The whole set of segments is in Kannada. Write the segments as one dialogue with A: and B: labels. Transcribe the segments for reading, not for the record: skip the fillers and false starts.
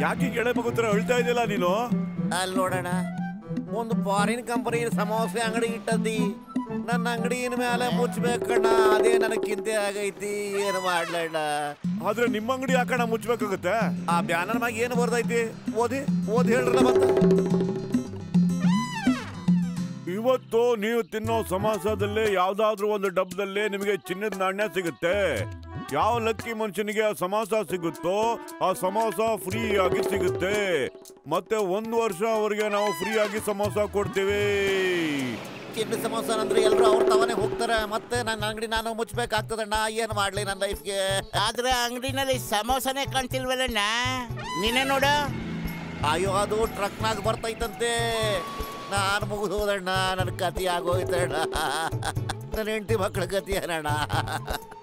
A: ಯಾಕೆ ಕೆಳ ಮಗುತ್ರ ಅಳ್ತಾ ಇದೆಯಲ್ಲ ನೀನು?
B: ಅಲ್ಲಿ ನೋಡೋಣ, ಒಂದು ಫಾರಿನ್ ಕಂಪನಿ ಸಮೋಸೆ ಅಂಗಡಿ ಇಟ್ಟದ್ದಿ. ನನ್ನ ಅಂಗಡಿನ ಮೇಲೆ ಮುಚ್ಚಬೇಕಣ್ಣ, ಅದೇ ನನಗೆ ಚಿಂತೆ ಆಗೈತಿ. ಏನು ಮಾಡ್ಲಣ್ಣ?
A: ಆದ್ರೆ ನಿಮ್ಮ ಅಂಗಡಿ ಯಾಕಣ್ಣ ಮುಚ್ಚಬೇಕಾಗತ್ತೆ?
B: ಆ ಬ್ಯಾನರ್ ಮ್ಯಾಗ ಏನು ಬರ್ದೈತಿ? ಓದಿ ಹೇಳ್ರಲ್ಲ ಮತ್ತೆ.
A: ಇವತ್ತು ನೀವು ತಿನ್ನೋ ಸಮೋಸದಲ್ಲಿ ಯಾವ್ದಾದ್ರು ಒಂದು ಡಬ್ಬದಲ್ಲಿ ನಿಮಗೆ ಚಿನ್ನದ ನಾಣ್ಯ ಸಿಗುತ್ತೆ. ಯಾವ ಲಕ್ಕಿ ಮನುಷ್ಯನಿಗೆ ಆ ಸಮೋಸ ಸಿಗುತ್ತೋ ಆ ಸಮೋಸ ಫ್ರೀ ಆಗಿ ಸಿಗುತ್ತೆ. ಮತ್ತೆ 1 ವರ್ಷ ಅವರಿಗೆ ನಾವು ಫ್ರೀ ಆಗಿ ಸಮೋಸ ಕೊಡ್ತೀವಿ.
B: ಚಿನ್ನ ಸಮೋಸ ಅಂದ್ರೆ ಎಲ್ಲರೂ ಅವ್ರ ತವನೇ ಹೋಗ್ತಾರೆ. ಮತ್ತೆ ನನ್ನ ಅಂಗಡಿ ನಾನು ಮುಚ್ಚಬೇಕಾಗ್ತದಣ್ಣ. ಏನು ಮಾಡ್ಲಿ ನನ್ನ ಲೈಫ್ಗೆ?
C: ಆದ್ರೆ ಅಂಗಡಿನಲ್ಲಿ ಸಮೋಸನೇ ಕಾಣ್ತಿಲ್ವಲ್ಲಣ್ಣ, ನೀನೇ ನೋಡು.
B: ಅಯ್ಯೋ, ಅದು ಟ್ರಕ್ನಾಗ ಬರ್ತೈತಂತೆ. ನಾನು ಮುಗಿದೋದಣ್ಣ, ನನ್ನ ಕತಿ ಆಗೋಯ್ತಣ್ಣ. ನನ್ನ ಹೆಂಡತಿ ಮಕ್ಕಳ ಗತಿ ಏನಣ್ಣ?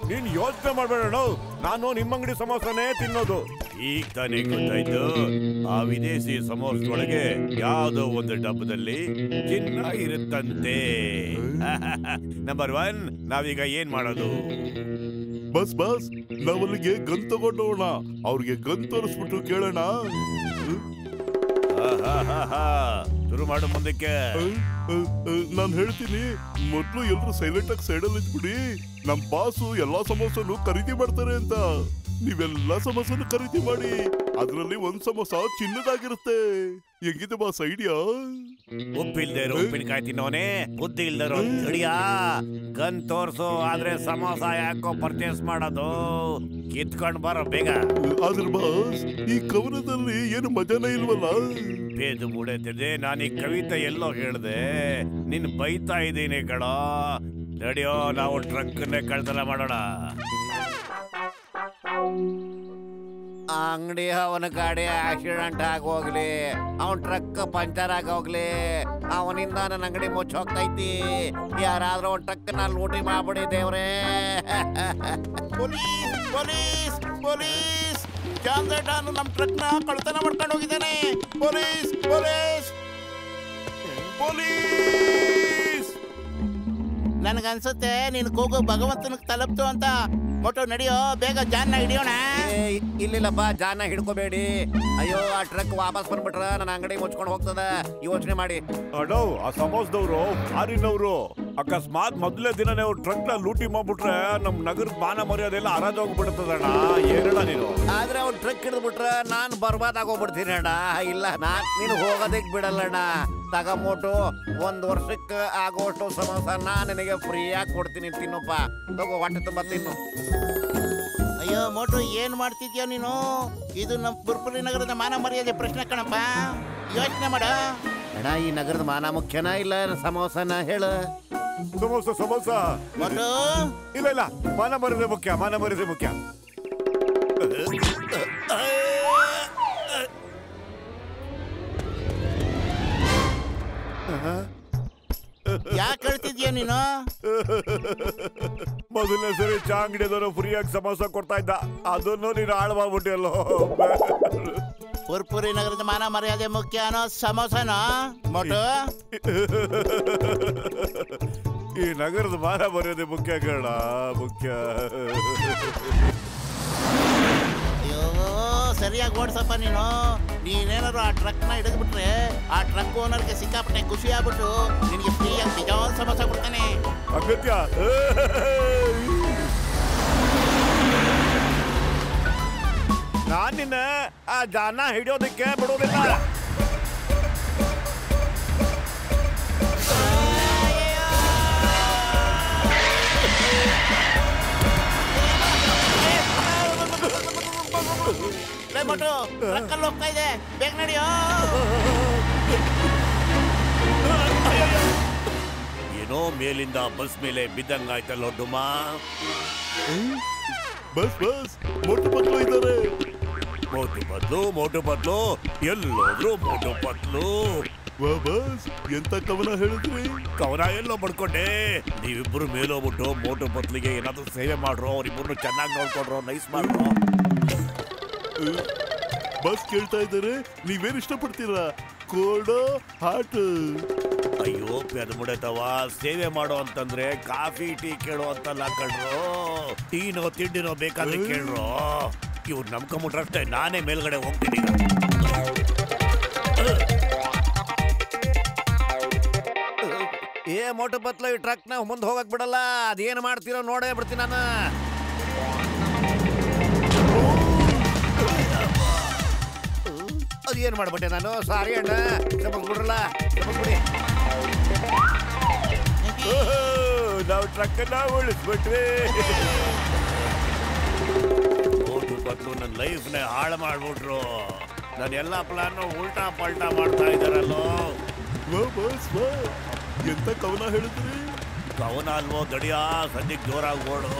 A: ನೀನ್ ಯೋಚನೆ ಮಾಡ್ಬೇಡ, ನಾನು ನಿಮ್ಮ ಅಂಗಡಿ ಸಮೋಸನೇ ತಿನ್ನೋದು. ಈಗ ತಾನೇ ಗೊತ್ತಾಯ್ತು, ಆ ವಿದೇಶಿ ಸಮೋಸದೊಳಗೆ ಯಾವ್ದೋ ಒಂದು ಡಬ್ಬದಲ್ಲಿ ಚಿನ್ನ ಇರುತ್ತಂತೆ. ನಂಬರ್ 1, ನಾವೀಗ ಏನ್ ಮಾಡೋದು?
D: ಬಸ್ ನಾವಲ್ಲಿಗೆ ಗನ್ ತಗೊಂಡೋಣ. ಅವ್ರಿಗೆ ಗನ್ ತೋರಿಸ್ಬಿಟ್ಟು ಕೇಳೋಣ.
A: ಶುರು ಮಾಡು ಮುಂದಕ್ಕೆ.
D: ನಾನು ಹೇಳ್ತೀನಿ, ಮೊದ್ಲು ಎಲ್ರು ಸೈಲೆಂಟ್ ಆಗಿ ಸೈಡಲ್ಲಿ ಇದ್ಬಿಡಿ. ನಮ್ ಬಾಸು ಎಲ್ಲಾ ಸಮೋಸನು ಖರೀದಿ ಮಾಡ್ತಾರೆ ಅಂತ. ನೀವೆಲ್ಲಾ ಸಮೋಸನು ಖರೀದಿ ಮಾಡಿ. ಅದ್ರಲ್ಲಿ ಒಂದ್ ಸಮೋಸ ಚಿನ್ನದಾಗಿರುತ್ತೆ. ಹೆಂಗಿದೆ ಬಾಸ್ ಐಡಿಯಾ?
A: ಉಪ್ಪಿಲ್ದೇ ಇರೋ ಉಪ್ಪಿನಕಾಯಿ ತಿನ್ನೋನೆ, ಬುದ್ಧಿ ಇಲ್ದಿರೋ ತಡಿಯಾ. ಗನ್ ತೋರ್ಸು, ಆದ್ರೆ ಸಮೋಸ ಯಾಕೋ ಪರ್ಚೇಸ್ ಮಾಡೋದು? ಕಿತ್ಕೊಂಡ್ ಬರೋ ಬೇಗ.
D: ಆದ್ರೆ ಬಾಸ್, ಈ ಕವನದಲ್ಲಿ ಏನು ಮಜಾನೇ ಇಲ್ವಲ್ಲ?
A: ಬೇದು ಮೂಡೈತಿದೆ. ನಾನು ಈ ಕವಿತೆ ಎಲ್ಲೋ ಹೇಳ್ದೆ, ನಿನ್ ಬೈತಾ ಇದ್ದೀನಿ ಕಣೋ. ನಡಿಯೋ, ನಾವು ಟ್ರಕ್ನೇ ಕಳ್ತನ ಮಾಡೋಣ.
B: ಅಂಗಡಿ ಅವನ ಗಾಡಿ ಆಕ್ಸಿಡೆಂಟ್ ಆಗೋಗ್ಲಿ, ಅವನ್ ಟ್ರಕ್ ಪಂಚರ್ ಆಗೋಗ್ಲಿ, ಅವನಿಂದ ನನ್ನ ಅಂಗಡಿ ಮುಚ್ಚ ಹೋಗ್ತೈತಿ. ಯಾರಾದ್ರೂ ಒಂದ್ ಟ್ರಕ್ ನ ಲೂಟಿ ಮಾಡ್ಬಿಡಿ ದೇವ್ರೇ.
C: Police police police! ಜಾನ್ದಾನು ನಮ್ ಟ್ರಕ್ ನ ಕಳ್ತನ ಮಾಡ್ಕೊಂಡು ಹೋಗಿದ್ದಾನೆ. Police police
A: police!
C: ನನ್ಗನ್ಸುತ್ತೆ ನೀನ್ ಕೂಗು ಭಗವಂತನಿಗೆ ತಲುಪ್ತು ಅಂತ. ಮೊಟ್ಟು ನಡಿಯೋ, ಬೇಗ ಜಾನ್ನ ಹಿಡಿಯೋಣ.
B: ಇಲ್ಲಿಲ್ಲಪ್ಪ, ಜಾನ ಹಿಡ್ಕೋಬೇಡಿ. ಅಯ್ಯೋ, ಆ ಟ್ರಕ್ ವಾಪಸ್ ಬಂದ್ಬಿಟ್ರ ನನ್ನ ಅಂಗಡಿ ಮುಚ್ಕೊಂಡು ಹೋಗ್ತದ. ಯೋಚನೆ ಮಾಡಿ.
A: ಅಡೋ, ಆ ಸಮೋಸದವ್ರು ಫಾರಿನವ್ರು. ಅಕಸ್ಮಾತ್ ಮೊದಲೇ ದಿನನೇ ಅವ್ರು ಟ್ರಕ್ ನ ಲೂಟಿ ಮಾಡ್ಬಿಟ್ರೆ ನಮ್ ನಗರದ ಮಾನ ಮರ್ಯಾದೆ ಎಲ್ಲ ಹರಾಜೋಗ್ಬಿಡ್ತದಣ್ಣ. ಏನಣ್ಣ ನೀನು?
B: ಆದ್ರೆ ಅವ್ರು ಟ್ರಕ್ ಹಿಡಿದ್ಬಿಟ್ರ ನಾನ್ ಬರ್ಬಾದ್ ಆಗೋಗ್ಬಿಡ್ತೀನಿ ಅಣ್ಣ. ಇಲ್ಲ, ನೀನು ಹೋಗೋದಕ್ ಬಿಡಲ್ಲಣ್ಣ. ತಗೊಂಬಿಟ್ಟು 1 ವರ್ಷಕ್ಕೆ ಆಗೋಷ್ಟು ಸಮೋಸ ನಾನ್ ನಿನಗೆ ಫ್ರೀಯಾಗಿ ಕೊಡ್ತೀನಿ. ತಿನ್ನಪ್ಪ, ತಗೋ, ಹೊಟ್ಟೆ ತುಂಬ ತಿನ್ನು.
C: ಅಯ್ಯೋ ಮೋಟು, ಏನ್ ಮಾಡ್ತಿದ್ಯೋ ನೀನು? ಇದು ನಮ್ ಪುರ್ಪುರಿ ನಗರದ ಮಾನ ಮರ್ಯಾದೆ ಪ್ರಶ್ನೆ ಕಣಪ್ಪ. ಯೋಚನೆ ಮಾಡ
B: ಅಣ್ಣ. ಈ ನಗರದ ಮಾನ ಮುಖ್ಯನಾ ಇಲ್ಲ ಸಮೋಸನ? ಹೇಳು.
A: ಸಮೋಸ
C: ಮೋಟು.
A: ಇಲ್ಲ, ಮಾನ ಮರ್ಯಾದೆ ಮುಖ್ಯ, ಮಾನ ಮರ್ಯಾದೆ ಮುಖ್ಯ.
C: ಯಾಕೆ ಹೇಳ್ತಿದ್ಯಾ ನೀನು?
A: ಮೊದಲನೇ ಸರಿ ಚಾ ಅಂಗಡಿಯದವರು ಫ್ರೀಯಾಗಿ ಸಮೋಸ ಕೊಡ್ತಾ ಇದ್ದ, ಅದನ್ನು ನೀನು ಹಾಳು ಮಾಡ್ಬಿಟ್ಟಿಯಲ್ಲೋ.
C: ಪುರ್ಪುರಿ ನಗರದ ಮಾನ ಮರ್ಯಾದೆ ಮುಖ್ಯ ಅನ್ನೋ ಸಮೋಸನೋ ಮೋಟು?
A: ಈ ನಗರದ ಮಾನ ಮರ್ಯಾದೆ ಮುಖ್ಯ ಕಣ, ಮುಖ್ಯ.
C: ಅಯ್ಯೋ, ಸರಿಯಾಗಿ ಓಡಿಸಪ್ಪ ನೀನು. ನೀನೇನಾದ್ರು ಆ ಟ್ರಕ್ ನ ಹಿಡಿದ್ಬಿಟ್ರೆ ಆ ಟ್ರಕ್ ಓನರ್ಗೆ ಸಿಕ್ಕಾಪಟ್ಟೆ ಖುಷಿ ಆಗ್ಬಿಟ್ಟು ನಿನಗೆ ಫ್ರೀಯಾಗಿ ನಿಜವಾದ ಸಮೋಸ ಕೊಡ್ತಾನೆ.
A: ಅಗತ್ಯ. ನಾನ್ ನಿನ್ನ ಆ ಜಾನ ಹಿಡಿಯೋದಕ್ಕೆ ಬಿಡೋದಿಲ್ಲ.
C: ಮೋಟು, ಟ್ರಕ್ಕಲ್ಲಿ ಹೋಗ್ತಾ ಇದೆ, ಬೇಗ ನಡಿಯೋ.
A: ಏನೋ ಮೇಲಿಂದ ಬಸ್ ಮೇಲೆ ಬಿದ್ದಂಗಾಯ್ತಲ್ಲೋ ಡುಮಾ.
D: ಬಸ್ ಮೋಟು ಬದ್ಲು ಇದ್ದಾರೆ.
A: ಮೋಟು ಬದ್ಲು ಎಲ್ಲೋದ್ರು ಮೋಟು ಬದ್ಲು.
D: ಬಸ್, ಎಂತ ಕವನ ಹೇಳಿದ್ರಿ?
A: ಕವನ ಎಲ್ಲೋ ಪಡ್ಕೊಂಡೆ. ನೀವಿಬ್ರು ಮೇಲೋಗ್ಬಿಟ್ಟು ಮೋಟು ಬದ್ಲಿಗೆ ಏನಾದ್ರು ಸೇವೆ ಮಾಡ್ರೋ, ಅವ್ರಿಬ್ರು ಚೆನ್ನಾಗಿ ನೋಡ್ಕೊಡ್ರೋ, ನೈಸ್ ಮಾಡ್ರೋ.
D: ಬಸ್ ಕೇಳ್ತಾ ಇದ್ದಾರೆ, ನೀವೇನ್ ಇಷ್ಟಪಡ್ತೀರಾ, ಕೋಲ್ಡ್ ಹಾಟ್?
A: ಅಯ್ಯೋ ಪೆದ್ಬಿಡತವ, ಸೇವೆ ಮಾಡೋ ಅಂತಂದ್ರೆ ಕಾಫಿ ಟೀ ಕೇಳೋ ಅಂತಲ್ಲ ಕಣ್ರು. ಟೀನೋ ತಿಂಡಿನೋ ಬೇಕಾದ್ರೆ ಕೇಳ್ರೋ. ಇವ್ರು ನಂಬ್ಕೊಂಬಿಟ್ರಷ್ಟೇ, ನಾನೇ ಮೇಲ್ಗಡೆ ಹೋಗ್ತೀನಿ.
B: ಏ ಮೋಟು ಪತ್ಲು ಈ ಟ್ರಕ್ ನ ಮುಂದೆ ಹೋಗಕ್ ಬಿಡಲ್ಲ. ಅದೇನ್ ಮಾಡ್ತೀರೋ ನೋಡೇ ಬಿಡ್ತೀನಿ ನಾನು. ಅದೇನ್ ಮಾಡ್ಬಿಟ್ಟೆ ನಾನು. ಸಾರಿ ಅಣ್ಣ, ಕ್ಷಮಿಸ್ಬಿಡ್ರಲ್ಲ, ಕ್ಷಮಿಸ್ಬಿಡಿ.
A: ನಾವು ಟ್ರಕ್ ಅನ್ನ ಉಳಿಸ್ಬಿಟ್ವಿ.
B: ಮೋಟು ಪತ್ಲು ನನ್ನ ಲೈಫ್ನ ಹಾಳು ಮಾಡ್ಬಿಟ್ರು. ನನ್ನ ಎಲ್ಲಾ ಪ್ಲಾನ್ ಉಲ್ಟಾ ಪಲ್ಟಾ ಮಾಡ್ತಾ ಇದಾರಲ್ಲೋ.
D: ಎಂತ ಕವನ ಹೇಳಿದ್ರಿ?
B: ಕವನ ಅಲ್ವೋ ದಡಿಯಾ, ಸಂಜೆಗೆ ಜೋರಾಗಿ ಓಡು.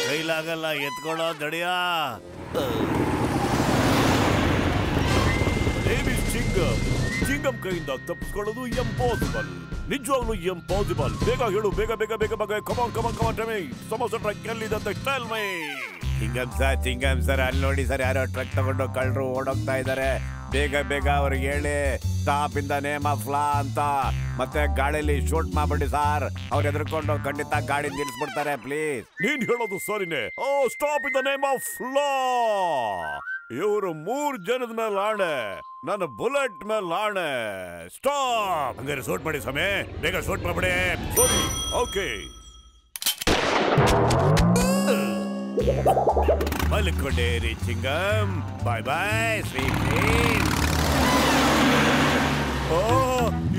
B: ಕೈಲಾಗಲ್ಲ, ಎತ್ಕೊಳ್ಳೋ ದಡಿಯಾ.
A: ಚಿಂಗಂ ಕೈಯಿಂದ ತಪ್ಪಿಸ್ಕೊಳ್ಳೋದು ಇಂಪಾಸಿಬಲ್. ನಿಜವಾಗ್ಲೂ ಇಂಪಾಸಿಬಲ್. ಬೇಗ ಹೇಳು, ಬೇಗ ಬೇಗ ಬೇಗ ಬೇಗ. ಕಮಾನ್ ಕಮಾನ್ ಕಮಾನ್ ಟಮಿ. ಸಮೋಸ ಟ್ರಕ್ ಎಲ್ಲಿದೆ ಅಂತ ಟೆಲ್ ಮೀ.
B: ಚಿಂಗಂ ಸರ್ ಅಲ್ಲಿ ನೋಡಿ ಸರ್, ಯಾರೋ ಟ್ರಕ್ ತಗೊಂಡು ಕಳ್ಳರು ಓಡೋಗ್ತಾ ಇದ್ದಾರೆ. ಬೇಗ ಬೇಗ ಅವ್ರಿಗೆ ಹೇಳಿ ಸ್ಟಾಪ್ ಇಂದ ನೇಮ್ ಆಫ್ ಲಾ ಅಂತ. ಮತ್ತೆ ಗಾಡಿಯಲ್ಲಿ ಶೂಟ್ ಮಾಡ್ಬಿಡಿ ಸರ್. ಅವ್ರು ಎದ್ರಕೊಂಡು ಖಂಡಿತ ಗಾಡಿ ನಿಲ್ಸ್ಬಿಡ್ತಾರೆ. ಪ್ಲೀಸ್.
A: ನೀನ್ ಹೇಳೋದು ಸರಿನೇ. ಓ, stop in the name of law. ಇವರು 3 ಜನದ ಮೇಲೆ ಆಣೆ, ನನ್ನ ಬುಲೆಟ್ ಮೇಲೆ ಆಣೆ. ಸ್ಟಾಪ್.
B: ಹಂಗಾರೆ ಶೂಟ್ ಮಾಡಿ ಸಮಯ, ಬೇಗ ಶೂಟ್ ಮಾಡ್ಬಿಡಿ.
A: ಸರಿ, ಓಕೆ.
B: ಮಲ್ಕೊಂಡೇರಿ ಚಿಂಗಂ. ಬಾಯ್ ಬಾಯ್ ಸ್ವೀಟ್.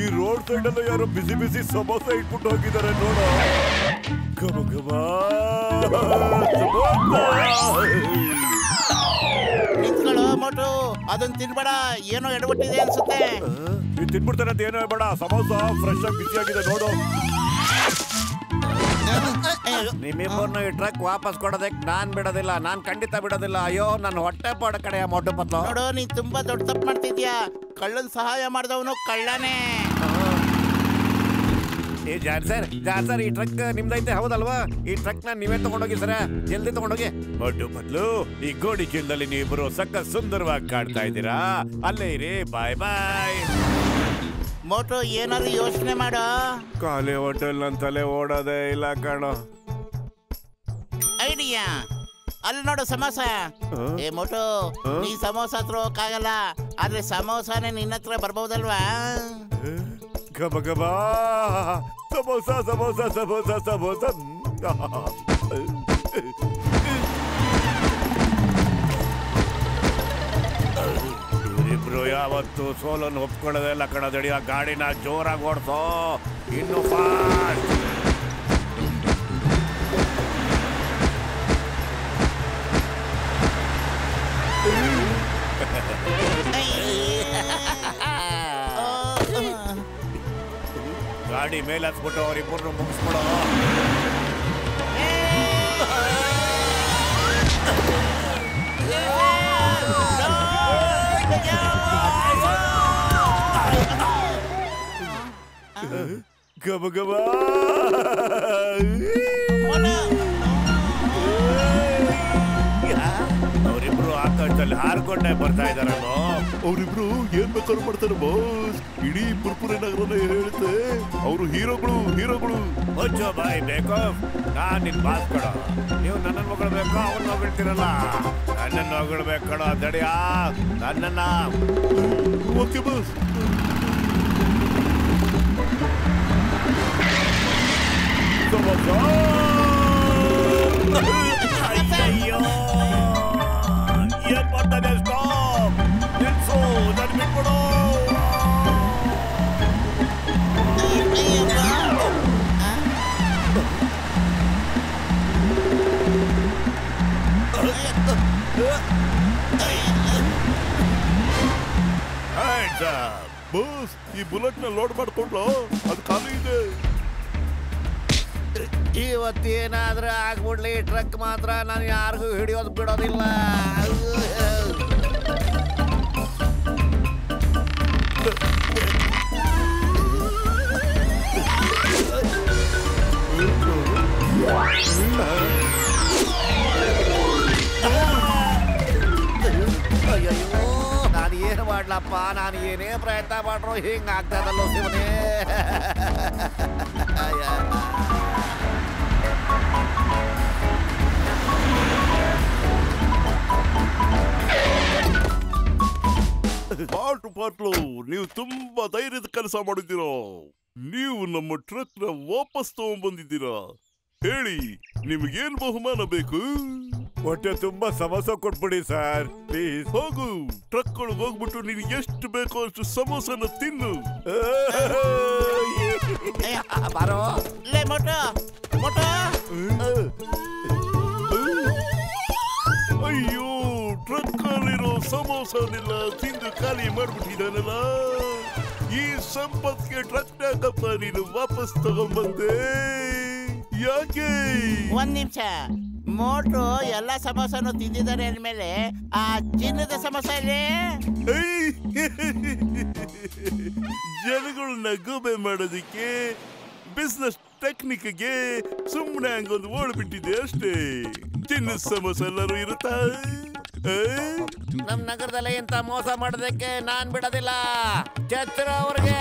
A: ಈ ರೋಡ್ ಸೈಡ್ ಎಲ್ಲ ಯಾರೋ ಬಿಸಿ ಬಿಸಿ ಸಮೋಸ ಇಟ್ಬಿಟ್ಟು ಹೋಗಿದ್ದಾರೆ ನೋಡು. ಗಮ ಗಮ
C: ನಿಂತ್ಕೊಳ್ಳೋ ಮೋಟು, ಅದನ್ನ ತಿನ್ಬೇಡ, ಏನೋ ಎಡವಟ್ಟಿದೆ ಅನ್ಸುತ್ತೆ.
A: ನೀನ್ ತಿನ್ಬಿಡ್ತಾನೆ ಅಂತ ಏನೋ ಬೇಡ. ಸಮೋಸ ಫ್ರೆಶ್ ಆಗಿ ಬಿಸಿ ಆಗಿದೆ ನೋಡು.
B: ನಿಮ್ಮಿಬ್ಬರನ್ನು ಈ ಟ್ರಕ್ ವಾಪಸ್ ಕೊಡೋದಕ್ಕೆ ನಾನ್ ಬಿಡೋದಿಲ್ಲ, ನಾನ್ ಖಂಡಿತ ಬಿಡೋದಿಲ್ಲ. ಅಯ್ಯೋ, ನನ್ನ ಹೊಟ್ಟೆ ಪಾಡ ಕಡೆ ಮೋಟು ಪತ್ಲು.
C: ನೋಡು, ನೀನ್ ತುಂಬಾ ದೊಡ್ಡ ತಪ್ಪು ಮಾಡ್ತಿದ್ಯಾ. ಕಳ್ಳನ್ ಸಹಾಯ ಮಾಡಿದವನು ಕಳ್ಳನೇ.
B: ಏ ಜಾನ್ ಸರ್, ಈ ಟ್ರಕ್ ನಿಮ್ದೈತೆ ಹೌದಲ್ವಾ? ಈ ಟ್ರಕ್ ನ ನೀವೇ ತಗೊಂಡೋಗಿ ಸರ, ಜಲ್ದಿ ತಗೊಂಡೋಗಿ.
A: ಮೋಟು ಪತ್ಲು, ಈ ಗೋಡಿ ಚೀಲದಲ್ಲಿ ನೀವಿಬ್ರು ಸಕ್ಕ ಸುಂದರವಾಗಿ ಕಾಡ್ತಾ ಇದ್ದೀರಾ. ಅಲ್ಲೇ ಇರಿ. ಬಾಯ್ ಬಾಯ್.
C: ಮೋಟು, ಏನಾದ್ರು ಯೋಚನೆ ಮಾಡೋ.
A: ಖಾಲಿ ಹೋಟೆಲ್ ನನ್ನ ತಲೆ ಓಡೋದೇ ಇಲ್ಲ ಕಾಣೋ.
C: ಐಡಿಯಾ, ಅಲ್ಲಿ ನೋಡು ಸಮೋಸ. ಏ ಮೋಟು, ನೀ ಸಮೋಸ ಹತ್ರ ಹೋಗಕ್ಕಾಗಲ್ಲ, ಆದ್ರೆ ಸಮೋಸಾನೇ ನಿನ್ನ ಹತ್ರ ಬರ್ಬಹುದಲ್ವಾ?
A: ಗಬ ಗಬ ಸಮೋಸ ಸಮೋಸ ಸಮೋಸ ಸಮೋಸ.
B: ಇವರಿಬ್ರು ಯಾವತ್ತು ಸೋಲನ್ನು ಒಪ್ಕೊಳ್ಳೋದೇ ಇಲ್ಲ ಕಣದಡಿ. ಆ ಗಾಡಿನ ಜೋರಾಗಿ ಓಡ್ಸೋ, ಇನ್ನು ಫಾಸ್ಟ್. ಗಾಡಿ ಮೇಲೆ ಹತ್ಬಿಟ್ಟು ಅವರಿಬ್ಬರು ಮುಗಿಸ್ಬಿಡೋ.
A: ಗಬ ಗಬ
B: ಅವರಿಬ್ರು ಆಕಾಶದಲ್ಲಿ ಹಾರ್ಕೊಂಡೇ ಬರ್ತಾ ಇದಾರಲ್ಲ.
D: ಅವ್ರಿಬ್ರು ಏನ್ ಬೇಕಾದ್ರು ಮಾಡ್ತಾರೆ ಬಾಸ್. ಇಡೀ ಪುರ್ಪುರಿ ನಗರನೇ ಹೇಳುತ್ತೆ ಅವರು ಹೀರೋಗಳು.
B: ಮುಚ್ಚೋ ಬಾಯ್ ಬೇಕು. ನಾನ್ ನಿನ್ ಬಾಸ್ ಕಡ. ನೀವು ನನ್ನನ್ನು ಹೊಗಳ್ಬೇಕು, ಅವನ್ನ ಹೊಗಳ್ತಿರಲ್ಲ. ನನ್ನನ್ನು ಹೊಗಳ್ಬೇಕು ಕಡ ದಡಿಯಾ, ನನ್ನನ್ನ.
D: Okay boss.
B: ಅಯ್ಯೋ, ಏನ್ ಮಾಡ್ತಾನೆ? ಸ್ಟಾಪ್, ನಿಲ್ಸು, ನನ್ ಬಿಟ್ಬಿಡು.
D: ಬಾಸ್, ಈ ಬುಲೆಟ್ ನ ಲೋಡ್ ಮಾಡ್ಕೊಂಡ್ಲ, ಅದು ಖಾಲಿ ಇದೆ.
B: ಇವತ್ತೇನಾದ್ರೂ ಆಗ್ಬಿಡ್ಲಿ, ಟ್ರಕ್ ಮಾತ್ರ ನಾನು ಯಾರಿಗೂ ಹಿಡಿಯೋದು ಬಿಡೋದಿಲ್ಲ. ಅಯ್ಯೋ, ನಾನು ಏನು ಮಾಡ್ಲಪ್ಪ? ನಾನು ಏನೇ ಪ್ರಯತ್ನ ಮಾಡ್ರು ಹಿಂಗ ಆಗ್ತದಲ್ಲೋ ಶಿವನೇ.
D: ಪಾಟ್ಲು ನೀವು ತುಂಬಾ ಧೈರ್ಯದ ಕೆಲಸ ಮಾಡಿದ್ದೀರಾ. ನೀವು ನಮ್ಮ ಟ್ರಕ್ ನ ವಾಪಸ್ ತಗೊಂಡ್ಬಂದಿದ್ದೀರಾ. ಹೇಳಿ, ನಿಮಗೇನ್ ಬಹುಮಾನ ಬೇಕು?
A: ಹೊಟ್ಟೆ ತುಂಬಾ ಸಮೋಸ ಕೊಟ್ಬಿಡಿ ಸರ್ ಪ್ಲೀಸ್.
D: ಹೋಗು, ಟ್ರಕ್ ಒಳಗೆ ಹೋಗ್ಬಿಟ್ಟು ನಿನಗೆ ಎಷ್ಟು ಬೇಕೋ ಅಷ್ಟು ಸಮೋಸನ ತಿನ್ನು.
B: ಬಾರೋ
C: ಲೇ ಮೋಟು ಮೋಟು.
D: ಅಯ್ಯೋ, ಟ್ರಕ್ ಅಲ್ಲಿರೋ ಸಮೋಸನೆಲ್ಲ ತಿಂದು ಖಾಲಿ ಮಾಡ್ಬಿಟ್ಟಿದ್ದಾನಲ್ಲ. ಈ ಸಂಪತ್ಗೆ ಟ್ರಕ್ ಯಾಕಪ್ಪ ನೀನು ವಾಪಸ್ ತಗೊಂಡ್ಬಂದೆ? ಯಾಕೆ?
C: ಒಂದ್ ನಿಮಿಷ, ಮೋಟು ಎಲ್ಲ ಸಮೋಸನು ತಿಂದಿದ್ದಾರೆ ಅಂದ್ಮೇಲೆ ಆ ಚಿನ್ನದ ಸಮೋಸ ಇದೆ.
D: ಜನಗಳನ್ನ ಗೂಬೆ ಮಾಡೋದಿಕ್ಕೆ ಬಿಸ್ನೆಸ್ ಟೆಕ್ನಿಕ್ಗೆ ಸುಮ್ಮನೆ ಹಂಗೊಂದು ಓಡ್ಬಿಟ್ಟಿದೆ ಅಷ್ಟೇ. ಚಿನ್ನದ ಸಮೋಸ ಎಲ್ಲರೂ ಇರುತ್ತಾ?
B: ನಮ್ ನಗರದಲ್ಲಿ ಇಂತ ಮೋಸ ಮಾಡೋದಕ್ಕೆ ನಾನ್ ಬಿಡೋದಿಲ್ಲ. ಛತ್ರ ಅವ್ರಿಗೆ